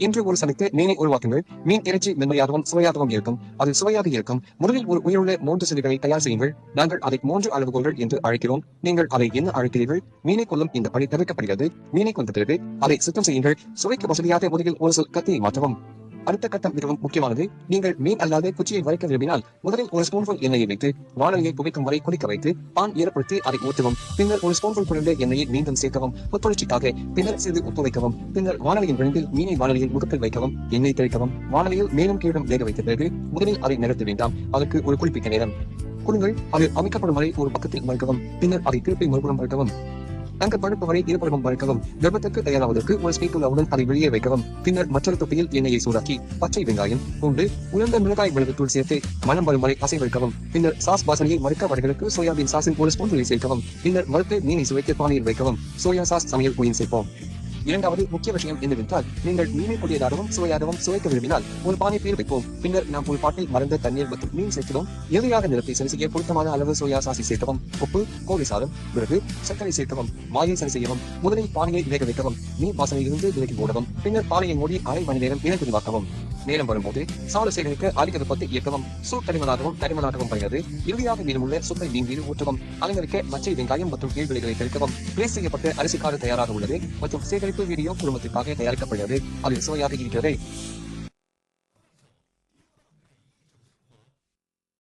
இன்று ஒரு சமைத்து மீனை உருவாக்குங்கள். மீன் இறைச்சி மென்மையாகவும் சுவையாகவும் இருக்கும். அது சுவையாக இருக்கும். முதலில் ஒரு உயிருள்ள 3 சிறுகளை தயார் செய்யுங்கள். நாங்கள் அதை 3 அளவுகோல்கள் என்று அழைக்கிறோம். நீங்கள் அதை என்ன அழைக்கிறீர்கள்? மீனை கொல்லும் இந்த பணி தவிர்க்கப்படுகிறது. மீனை கொண்ட பிறகு அதை சுத்தம் செய்யுங்கள். சுவைக்கு வசதியாக முதலில் ஒரு சொல் கத்தியை மாற்றவும். அடுத்த கட்டம் மிகவும் முக்கியமானது. நீங்கள் மீன் அல்லாத குச்சியை வரைக்க விரும்பினால் முதலில் ஒரு ஸ்பூன்ஃபுல் எண்ணெயை வைத்து வானலியை புகைக்கும் வரை கொதிக்க வைத்து பான் ஈரப்படுத்தி அதை ஊற்றவும். பின்னர் ஒரு ஸ்பூன்ஃபுல் குறைந்த எண்ணெயை மீண்டும் சேர்க்கவும் புத்துணர்ச்சிக்காக. பின்னர் சிறிது உப்பு வைக்கவும். பின்னர் வானலியின் விளிம்பில் மீனை வானலியின் முகத்தில் வைக்கவும். எண்ணெய் தெளிக்கவும். வானலியில் மேலும் கீழும் வேக வைத்த பிறகு முதலில் அதை நிறுத்த வேண்டாம். அதற்கு ஒரு குறிப்பிட்ட நேரம் கொடுங்கள். அது அமைக்கப்படும் வரை ஒரு பக்கத்தில் மறுக்கவும். பின்னர் அதை திருப்பி மறுபுறம் மறுக்கவும். அங்கு பழுப்பு வரை இருபுறமும் வறுக்கவும். கர்ப்பத்துக்கு தயாராவதற்கு ஒரு ஸ்பீக்குள்ளவுடன் அதை வெளியே வைக்கவும். பின்னர் மற்றொரு தொட்டியில் எண்ணெயை சூடாக்கி பச்சை வெங்காயம், பூண்டு, உலர்ந்த மிளகாய் மிளகுத்தூள் சேர்த்து மணம் வரும் வரை அசைவெடுக்கவும். பின்னர் சாஸ் வாசனையை மறுக்க வடைகளுக்கு சோயாபீன் சாஸின் ஒரு ஸ்பூன் சேர்க்கவும். பின்னர் வறுத்து மீனை சுவைத்து பானையில் வைக்கவும். சோயா சாஸ் சமையல் பொடியும் சேர்ப்போம். இரண்டாவது முக்கிய விஷயம் என்னவென்றால், நீங்கள் மீனை கொடியதாகவும் சுவையாகவும் சுவைக்க விரும்பினால் ஒரு பானை பேர் வைப்போம். பின்னர் நாம் ஒரு பாட்டில் மறந்த தண்ணீர் மற்றும் மீன் சேர்க்கிறோம். இறுதியாக நிறத்தை சரி செய்ய பொருத்தமான அளவு சோயா சாஸை சேர்க்கவும். உப்பு, கோழி சாதம், பிறகு சர்க்கரை சேர்க்கவும். மாயை சரி செய்யவும். முதலில் பானையை வேக வைக்கவும். மீன் வாசனையிலிருந்து விலக்கி போடவும். பின்னர் பானையை மூடி அரை மணி நேரம் இனக்குதிவாக்கவும். நேரம் வரும்போது சாறு சேகரிக்க அதிக வெப்பத்தை இயக்கவும். சூப் தடிமனாகவும் படுகிறது. இறுதியாக மீதமுள்ள சுப்பை மீன் மீது ஊற்றவும். அலங்கரிக்க மச்சை வெங்காயம் மற்றும் கீழ்விலைகளை தெளிக்கவும். பிளேஸ் செய்யப்பட்ட அரிசிக்காடு தயாராக உள்ளது மற்றும் சேகரிப்பு வீடியோ குடும்பத்திற்காக தயாரிக்கப்படுகிறது. அது சுவையாக இருக்கிறது.